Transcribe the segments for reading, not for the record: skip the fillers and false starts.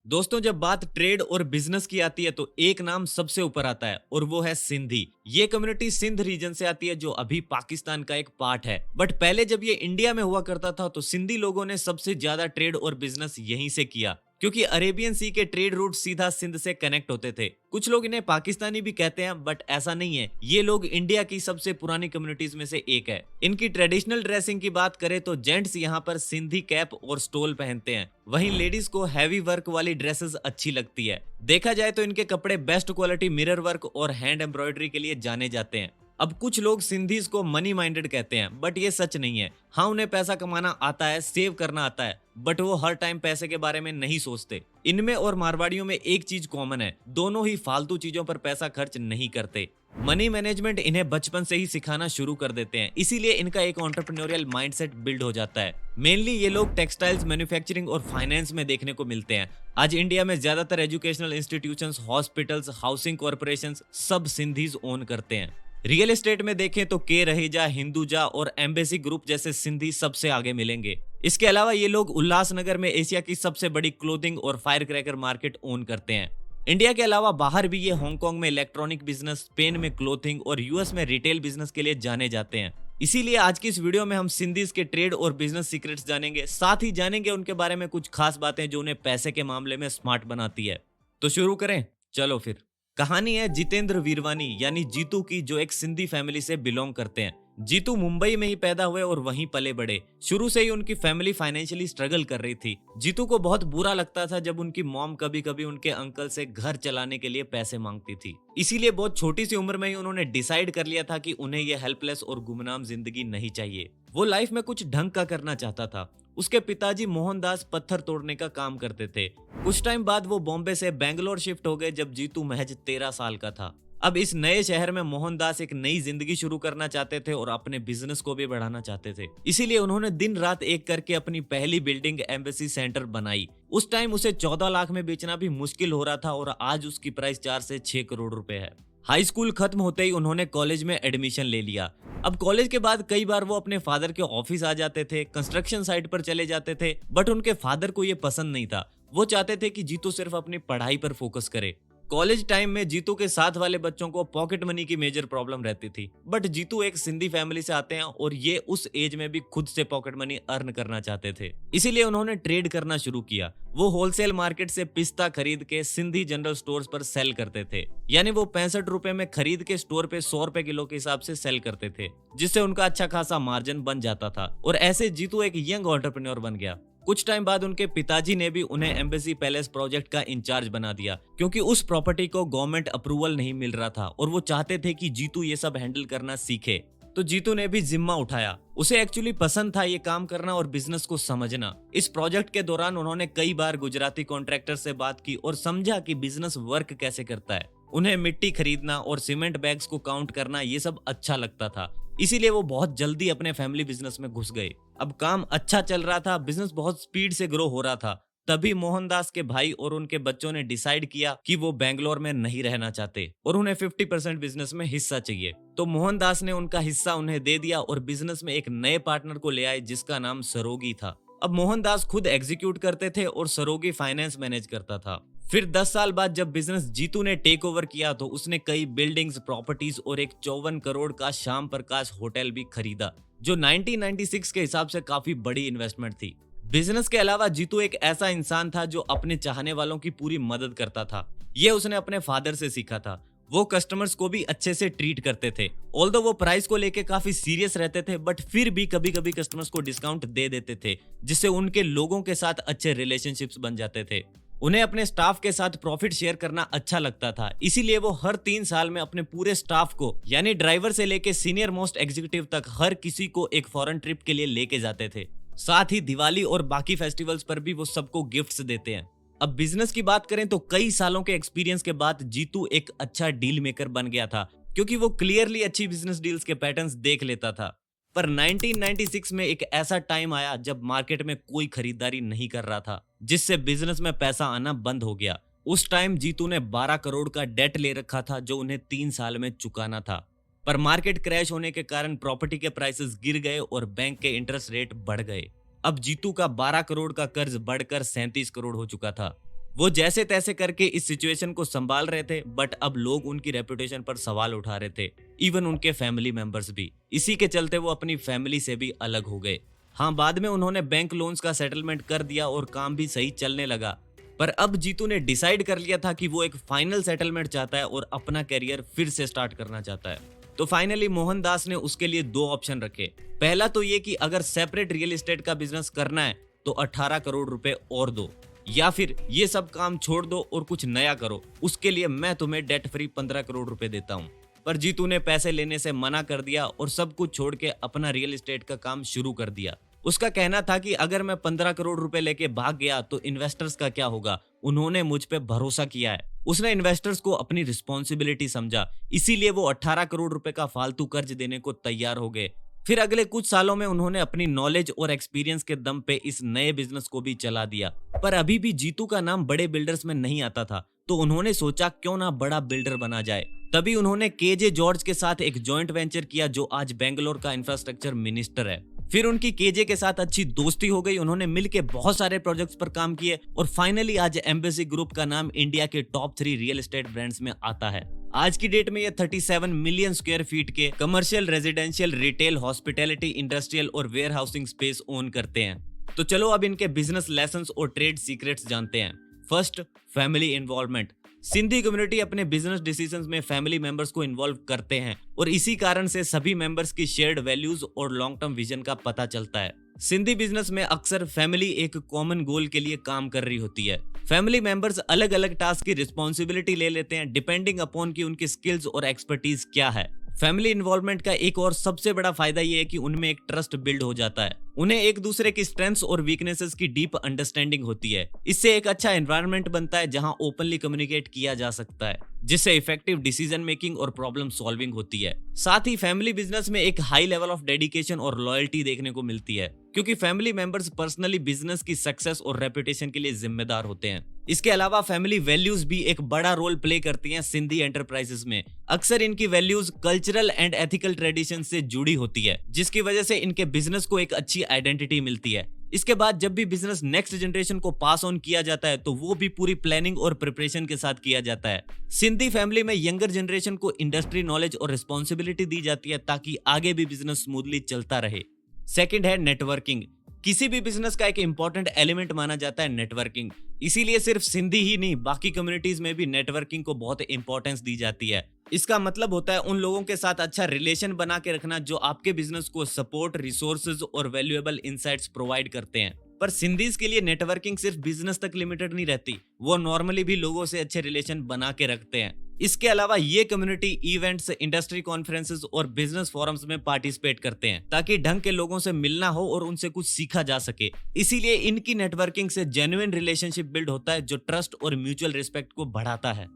दोस्तों, जब बात ट्रेड और बिजनेस की आती है तो एक नाम सबसे ऊपर आता है और वो है सिंधी। ये कम्युनिटी सिंध रीजन से आती है जो अभी पाकिस्तान का एक पार्ट है। बट पहले जब ये इंडिया में हुआ करता था तो सिंधी लोगों ने सबसे ज्यादा ट्रेड और बिजनेस यहीं से किया, क्योंकि अरेबियन सी के ट्रेड रूट सीधा सिंध से कनेक्ट होते थे। कुछ लोग इन्हें पाकिस्तानी भी कहते हैं, बट ऐसा नहीं है। ये लोग इंडिया की सबसे पुरानी कम्युनिटीज में से एक है। इनकी ट्रेडिशनल ड्रेसिंग की बात करें तो जेंट्स यहाँ पर सिंधी कैप और स्टोल पहनते हैं, वहीं लेडीज को हैवी वर्क वाली ड्रेसेस अच्छी लगती है। देखा जाए तो इनके कपड़े बेस्ट क्वालिटी मिरर वर्क और हैंड एम्ब्रॉयडरी के लिए जाने जाते हैं। अब कुछ लोग सिंधीज को मनी माइंडेड कहते हैं, बट ये सच नहीं है। हाँ, उन्हें पैसा कमाना आता है, सेव करना आता है, बट वो हर टाइम पैसे के बारे में नहीं सोचते। इनमें और मारवाड़ियों में एक चीज कॉमन है, दोनों ही फालतू चीजों पर पैसा खर्च नहीं करते। मनी मैनेजमेंट इन्हें बचपन से ही सिखाना शुरू कर देते हैं, इसीलिए इनका एक एंटरप्रेन्योरियल माइंडसेट बिल्ड हो जाता है। मेनली ये लोग टेक्सटाइल्स, मैन्युफैक्चरिंग और फाइनेंस में देखने को मिलते हैं। आज इंडिया में ज्यादातर educational institutions, hospitals, housing corporations सब सिंधीज ओन करते हैं। रियल एस्टेट में देखें तो के रहेजा, हिंदुजा और एम्बेसी ग्रुप जैसे सिंधी सबसे आगे मिलेंगे। इसके अलावा ये लोग उल्लासनगर में एशिया की सबसे बड़ी क्लोथिंग और फायर क्रैकर मार्केट ओन करते हैं। इंडिया के अलावा बाहर भी ये हांगकांग में इलेक्ट्रॉनिक बिजनेस, स्पेन में क्लोथिंग और यूएस में रिटेल बिजनेस के लिए जाने जाते हैं। इसीलिए आज की इस वीडियो में हम सिंधीज के ट्रेड और बिजनेस सीक्रेट्स जानेंगे, साथ ही जानेंगे उनके बारे में कुछ खास बातें जो उन्हें पैसे के मामले में स्मार्ट बनाती है। तो शुरू करें, चलो फिर। कहानी है जितेंद्र वीरवानी यानी जीतू की, जो एक सिंधी फैमिली से बिलोंग करते हैं। जीतू मुंबई में ही पैदा हुए और वहीं पले बड़े। शुरू से ही उनकी फैमिली फाइनेंशियली स्ट्रगल कर रही थी। जीतू को बहुत बुरा लगता था जब उनकी मॉम कभी कभी उनके अंकल से घर चलाने के लिए पैसे मांगती थी। इसीलिए बहुत छोटी सी उम्र में ही उन्होंने डिसाइड कर लिया था कि उन्हें यह हेल्पलेस और गुमनाम जिंदगी नहीं चाहिए। वो लाइफ में कुछ ढंग का करना चाहता था। उसके पिताजी मोहनदास पत्थर तोड़ने का काम करते थे। कुछ टाइम बाद वो बॉम्बे से बेंगलोर शिफ्ट हो गए जब जीतू महज 13 साल का था। अब इस नए शहर में मोहनदास एक नई जिंदगी शुरू करना चाहते थे और अपने बिजनेस को भी बढ़ाना चाहते थे। इसीलिए उन्होंने दिन रात एक करके अपनी पहली बिल्डिंग एम्बेसी सेंटर बनाई। उस टाइम उसे 14 लाख में बेचना भी मुश्किल हो रहा था और आज उसकी प्राइस 4 से 6 करोड़ रुपए है। हाई स्कूल खत्म होते ही उन्होंने कॉलेज में एडमिशन ले लिया। अब कॉलेज के बाद कई बार वो अपने फादर के ऑफिस आ जाते थे, कंस्ट्रक्शन साइट पर चले जाते थे, बट उनके फादर को ये पसंद नहीं था। वो चाहते थे कि जीतू सिर्फ अपनी पढ़ाई पर फोकस करे। कॉलेज टाइम में जीतू के साथ वाले बच्चों को पॉकेट मनी की मेजर प्रॉब्लम रहती थी, बट जीतू एक सिंधी फैमिली से आते हैं और ये उस एज में भी खुद से पॉकेट मनी अर्न करना चाहते थे। इसीलिए उन्होंने ट्रेड करना शुरू किया। वो होलसेल मार्केट से पिस्ता खरीद के सिंधी जनरल स्टोर्स पर सेल करते थे, यानी वो 65 रुपए में खरीद के स्टोर पे 100 रुपए किलो के हिसाब से सेल करते थे, जिससे उनका अच्छा खासा मार्जिन बन जाता था। और ऐसे जीतू एक यंग एंटरप्रेन्योर बन गया। कुछ टाइम बाद उनके पिताजी ने भी उन्हें एम्बेसी पैलेस प्रोजेक्ट का इंचार्ज बना दिया, क्योंकि उस प्रॉपर्टी को गवर्नमेंट अप्रूवल नहीं मिल रहा था और वो चाहते थे कि जीतू ये सब हैंडल करना सीखे। तो जीतू ने भी जिम्मा उठाया। उसे एक्चुअली पसंद था ये काम करना और बिजनेस को समझना। इस प्रोजेक्ट के दौरान उन्होंने कई बार गुजराती कॉन्ट्रैक्टर से बात की और समझा कि बिजनेस वर्क कैसे करता है। उन्हें मिट्टी खरीदना और सीमेंट बैग्स को काउंट करना ये सब अच्छा लगता था, इसीलिए वो बहुत जल्दी अपने फैमिली बिजनेस में घुस गए। अब काम अच्छा चल रहा था, बिजनेस बहुत स्पीड से ग्रो हो रहा था। तभी मोहनदास के भाई और उनके बच्चों ने डिसाइड किया कि वो बेंगलोर में नहीं रहना चाहते और उन्हें 50% बिजनेस में हिस्सा चाहिए। तो मोहनदास ने उनका हिस्सा उन्हें दे दिया और बिजनेस में एक नए पार्टनर को ले आए जिसका नाम सरोगी था। अब मोहनदास खुद एग्जीक्यूट करते थे और सरोगी फाइनेंस मैनेज करता था। फिर 10 साल बाद जब बिजनेस जीतू ने टेक ओवर किया तो उसने कई बिल्डिंग्स, प्रॉपर्टीज और एक 54 करोड़ का श्याम प्रकाश होटल भी खरीदा, जो 1996 के हिसाब से काफी बड़ी इन्वेस्टमेंट थी। बिजनेस के अलावा जीतू एक ऐसा इंसान था जो अपने चाहने वालों की पूरी मदद करता था। ये उसने अपने फादर से सीखा था। वो कस्टमर्स को भी अच्छे से ट्रीट करते थे। ऑल्दो वो प्राइस को लेके काफी सीरियस रहते थे, बट फिर भी कभी कभी कस्टमर्स को डिस्काउंट दे देते थे, जिससे उनके लोगों के साथ अच्छे रिलेशनशिप्स बन जाते थे। उन्हें अपने स्टाफ के साथ प्रॉफिट शेयर करना अच्छा लगता था, इसीलिए वो हर 3 साल में अपने पूरे स्टाफ को, यानी ड्राइवर से लेके सीनियर मोस्ट एग्जीक्यूटिव तक, हर किसी को एक फॉरेन ट्रिप के लिए लेके जाते थे। साथ ही दिवाली और बाकी फेस्टिवल्स पर भी वो सबको गिफ्ट्स देते हैं। अब बिजनेस की बात करें तो कई सालों के एक्सपीरियंस के बाद जीतू एक अच्छा डील मेकर बन गया था, क्योंकि वो क्लियरली अच्छी बिजनेस डील्स के पैटर्न्स देख लेता था। पर 1996 में एक ऐसा टाइम आया जब मार्केट में कोई खरीदारी नहीं कर रहा था, जिससे बिजनेस में पैसा आना बंद हो गया। उस टाइम जीतू ने 12 करोड़ का डेट ले रखा था जो उन्हें 3 साल में चुकाना था। पर मार्केट क्रैश होने के कारण प्रॉपर्टी के प्राइसेस गिर गए और बैंक के इंटरेस्ट रेट बढ़ गए। अब जीतू का 12 करोड़ का कर्ज बढ़कर 37 करोड़ हो चुका था। वो जैसे तैसे करके इस सिचुएशन को संभाल रहे थे, बट अब लोग उनकी रेपुटेशन पर सवाल उठा रहे थे, इवन उनके फैमिली मेंबर्स भी। इसी के चलते वो अपनी फैमिली से भी अलग हो गए। हाँ, बाद में उन्होंने बैंक लोन्स का सेटलमेंट कर दिया और काम भी सही चलने लगा। पर अब जीतू ने डिसाइड कर लिया था कि वो एक फाइनल सेटलमेंट चाहता है और अपना करियर फिर से स्टार्ट करना चाहता है। तो फाइनली मोहनदास ने उसके लिए दो ऑप्शन रखे। पहला तो ये कि अगर सेपरेट रियल एस्टेट का बिजनेस करना है तो 18 करोड़ रुपए और दो, या फिर ये सब काम छोड़ दो और कुछ नया करो, उसके लिए मैं तुम्हें डेट फ्री 15 करोड़ रुपए देता हूँ। पर जीतू ने पैसे लेने से मना कर दिया और सब कुछ छोड़ के अपना रियल एस्टेट का काम शुरू कर दिया। उसका कहना था कि अगर मैं 15 करोड़ रुपए लेके भाग गया तो इन्वेस्टर्स का क्या होगा, उन्होंने मुझ पे भरोसा किया है। उसने इन्वेस्टर्स को अपनी रिस्पॉन्सिबिलिटी समझा, इसीलिए वो 18 करोड़ रुपए का फालतू कर्ज देने को तैयार हो गए। फिर अगले कुछ सालों में उन्होंने अपनी नॉलेज और एक्सपीरियंस के दम पे इस नए बिजनेस को भी चला दिया। पर अभी भी जीतू का नाम बड़े बिल्डर्स में नहीं आता था, तो उन्होंने सोचा क्यों ना बड़ा बिल्डर बना जाए। तभी उन्होंने केजे जॉर्ज के साथ एक जॉइंट वेंचर किया, जो आज बेंगलोर का इंफ्रास्ट्रक्चर मिनिस्टर है। फिर उनकी केजे के साथ अच्छी दोस्ती हो गई, उन्होंने मिलके बहुत सारे प्रोजेक्ट्स पर काम किए और फाइनली आज एम्बेसी ग्रुप का नाम इंडिया के टॉप 3 रियल एस्टेट ब्रांड्स में आता है। आज की डेट में ये 37 मिलियन स्क्वायर फीट के commercial, residential, retail, hospitality, industrial और वेयर हाउसिंग स्पेस ओन करते हैं। तो चलो अब इनके बिजनेस लेसन्स और ट्रेड सीक्रेट्स जानते हैं। First, family involvement. Sindhi community अपने बिजनेस डिसीजंस में फैमिली मेंबर्स को इन्वॉल्व करते हैं और इसी कारण से सभी मेंबर्स की शेयर्ड वैल्यूज और लॉन्ग टर्म विजन का पता चलता है। सिंधी बिजनेस में अक्सर फैमिली एक कॉमन गोल के लिए काम कर रही होती है। फैमिली मेंबर्स अलग अलग टास्क की रिस्पॉन्सिबिलिटी ले लेते हैं, डिपेंडिंग अपॉन कि उनकी स्किल्स और एक्सपर्टीज क्या है। फैमिली इन्वॉल्वमेंट का एक और सबसे बड़ा फायदा ये है कि उनमें एक ट्रस्ट बिल्ड हो जाता है। उन्हें एक दूसरे की स्ट्रेंथ्स और वीकनेसेस की डीप अंडरस्टैंडिंग होती है। इससे एक अच्छा एनवायरनमेंट बनता है जहां ओपनली कम्युनिकेट किया जा सकता है, जिससे इफेक्टिव डिसीजन मेकिंग और प्रॉब्लम सॉल्विंग होती है। साथ ही फैमिली बिजनेस में एक हाई लेवल ऑफ डेडिकेशन और लॉयल्टी देखने को मिलती है, क्योंकि फैमिली मेंबर्स पर्सनली बिजनेस की सक्सेस और रेपुटेशन के लिए जिम्मेदार होते हैं। इसके अलावा फैमिली वैल्यूज भी एक बड़ा रोल प्ले करती हैं सिंधी एंटरप्राइजेस में। अक्सर इनकी values cultural and ethical tradition से जुड़ी होती है, जिसकी वजह से इनके बिजनेस को एक अच्छी आइडेंटिटी मिलती है। इसके बाद जब भी बिजनेस नेक्स्ट जनरेशन को पास ऑन किया जाता है तो वो भी पूरी प्लानिंग और प्रिपरेशन के साथ किया जाता है। सिंधी फैमिली में यंगर जनरेशन को इंडस्ट्री नॉलेज और रिस्पॉन्सिबिलिटी दी जाती है ताकि आगे भी बिजनेस स्मूथली चलता रहे। सेकंड है नेटवर्किंग। किसी भी बिजनेस का एक इंपॉर्टेंट एलिमेंट माना जाता है नेटवर्किंग। इसीलिए सिर्फ सिंधी ही नहीं, बाकी कम्युनिटीज में भी नेटवर्किंग को बहुत इंपॉर्टेंस दी जाती है। इसका मतलब होता है उन लोगों के साथ अच्छा रिलेशन बना के रखना जो आपके बिजनेस को सपोर्ट, रिसोर्सेज और वैल्यूएबल इनसाइट्स प्रोवाइड करते हैं। पर सिंधीज के लिए नेटवर्किंग सिर्फ बिजनेस तक लिमिटेड नहीं रहती, वो नॉर्मली भी लोगों से अच्छे रिलेशन बना के रखते हैं। इसके अलावा ये कम्युनिटी इवेंट्स, इंडस्ट्री कॉन्फ्रेंसेस और बिजनेस फोरम्स में पार्टिसिपेट करते हैं ताकि ढंग के लोगों से मिलना हो और उनसे कुछ सीखा जा सके। इसीलिए इनकी नेटवर्किंग से जेन्युइन रिलेशनशिप बिल्ड होता है जो ट्रस्ट और म्यूचुअल रिस्पेक्ट को बढ़ाता है।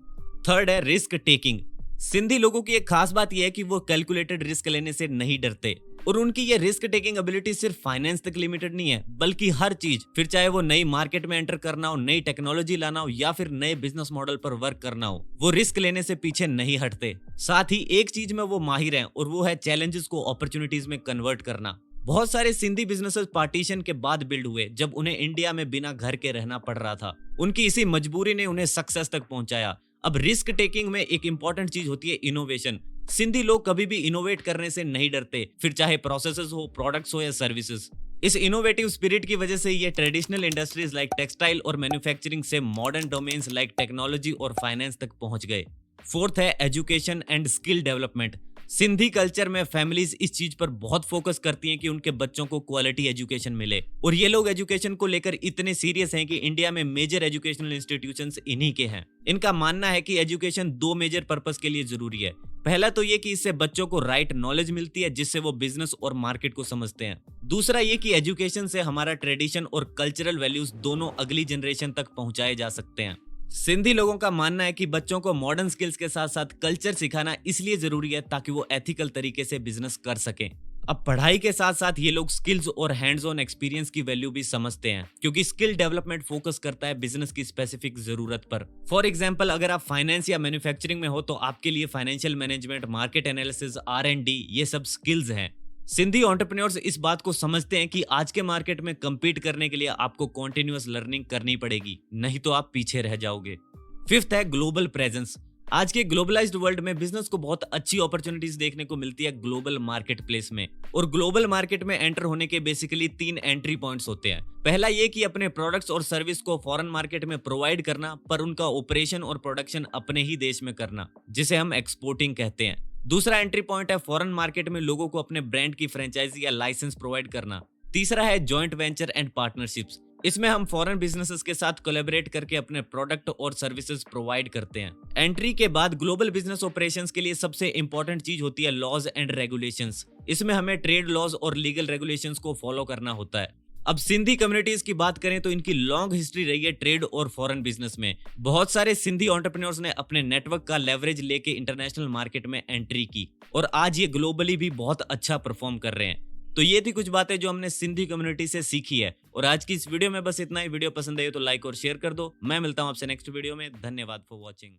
थर्ड है रिस्क टेकिंग। सिंधी लोगों की एक खास बात यह है कि वो कैलकुलेटेड रिस्क लेने से नहीं डरते और उनकी ये रिस्क टेकिंग एबिलिटी सिर्फ फाइनेंस तक लिमिटेड नहीं है, बल्कि हर चीज, फिर चाहे वो नई मार्केट में एंटर करना हो, नई टेक्नोलॉजी लाना हो या फिर नए बिजनेस मॉडल पर वर्क करना हो, वो रिस्क लेने से पीछे नहीं हटते। साथ ही एक चीज में वो माहिर हैं और वो है चैलेंजेस को अपॉर्चुनिटीज में कन्वर्ट करना। बहुत सारे सिंधी बिजनेसेस पार्टीशन के बाद बिल्ड हुए जब उन्हें इंडिया में बिना घर के रहना पड़ रहा था। उनकी इसी मजबूरी ने उन्हें सक्सेस तक पहुंचाया। अब रिस्क टेकिंग में एक इंपॉर्टेंट चीज होती है इनोवेशन। सिंधी लोग कभी भी इनोवेट करने से नहीं डरते, फिर चाहे प्रोसेसेस हो, प्रोडक्ट्स हो या सर्विसेज। इस इनोवेटिव स्पिरिट की वजह से ये ट्रेडिशनल इंडस्ट्रीज लाइक टेक्सटाइल और मैन्युफैक्चरिंग से मॉडर्न डोमेन्स लाइक टेक्नोलॉजी और फाइनेंस तक पहुंच गए। फोर्थ है education and skill development. Sindhi culture में फैमिलीज इस चीज पर बहुत फोकस करती हैं कि उनके बच्चों को क्वालिटी एजुकेशन मिले और ये लोग एजुकेशन को लेकर इतने सीरियस हैं कि इंडिया में मेजर एजुकेशनल इंस्टीट्यूशंस इन्हीं के हैं। इनका मानना है कि एजुकेशन दो मेजर पर्पस के लिए जरूरी है। पहला तो ये कि इससे बच्चों को राइट नॉलेज मिलती है जिससे वो बिजनेस और मार्केट को समझते हैं। दूसरा ये कि एजुकेशन से हमारा ट्रेडिशन और कल्चरल वैल्यूज दोनों अगली जनरेशन तक पहुंचाए जा सकते हैं। सिंधी लोगों का मानना है कि बच्चों को मॉडर्न स्किल्स के साथ साथ कल्चर सिखाना इसलिए जरूरी है ताकि वो एथिकल तरीके से बिजनेस कर सकें। अब पढ़ाई के साथ साथ ये लोग स्किल्स और हैंड्स ऑन एक्सपीरियंस की वैल्यू भी समझते हैं, क्योंकि स्किल डेवलपमेंट फोकस करता है बिजनेस की स्पेसिफिक जरूरत पर। फॉर एग्जांपल, अगर आप फाइनेंस या मैन्युफैक्चरिंग में हो तो आपके लिए financial management, market analysis, R&D ये सब स्किल्स हैं। सिंधी एंटरप्रेन्योर्स इस बात को समझते हैं कि आज के मार्केट में compete करने के लिए आपको कॉन्टिन्यूअस लर्निंग करनी पड़ेगी, नहीं तो आप पीछे रह जाओगे। फिफ्थ है ग्लोबल प्रेजेंस। आज के ग्लोबलाइज्ड वर्ल्ड में बिजनेस को बहुत अच्छी अपॉर्चुनिटीज देखने को मिलती है ग्लोबल मार्केट प्लेस में। और ग्लोबल मार्केट में एंटर होने के बेसिकली 3 एंट्री पॉइंट्स होते हैं। पहला ये कि अपने प्रोडक्ट्स और सर्विस को फॉरेन मार्केट में प्रोवाइड करना, पर उनका ऑपरेशन और प्रोडक्शन अपने ही देश में करना, जिसे हम एक्सपोर्टिंग कहते हैं। दूसरा एंट्री पॉइंट है फॉरेन मार्केट में लोगों को अपने ब्रांड की फ्रेंचाइजी या लाइसेंस प्रोवाइड करना। तीसरा है जॉइंट वेंचर एंड पार्टनरशिप्स। इसमें हम फॉरेन बिजनेसेस के साथ कोलैबोरेट करके अपने प्रोडक्ट और सर्विसेज प्रोवाइड करते हैं। एंट्री के बाद ग्लोबल बिजनेस ऑपरेशंस के लिए सबसे इंपॉर्टेंट चीज होती है लॉज एंड रेगुलेशंस। इसमें हमें ट्रेड लॉज और लीगल रेगुलेशंस को फॉलो करना होता है। अब सिंधी कम्युनिटीज की बात करें तो इनकी लॉन्ग हिस्ट्री रही है ट्रेड और फॉरेन बिजनेस में। बहुत सारे सिंधी एंटरप्रेन्योर्स ने अपने नेटवर्क का लेवरेज लेके इंटरनेशनल मार्केट में एंट्री की और आज ये ग्लोबली भी बहुत अच्छा परफॉर्म कर रहे हैं। तो ये थी कुछ बातें जो हमने सिंधी कम्युनिटी से सीखी है। और आज की इस वीडियो में बस इतना ही। वीडियो पसंद आई हो तो लाइक और शेयर कर दो। मैं मिलता हूं आपसे नेक्स्ट वीडियो में। धन्यवाद फॉर वॉचिंग।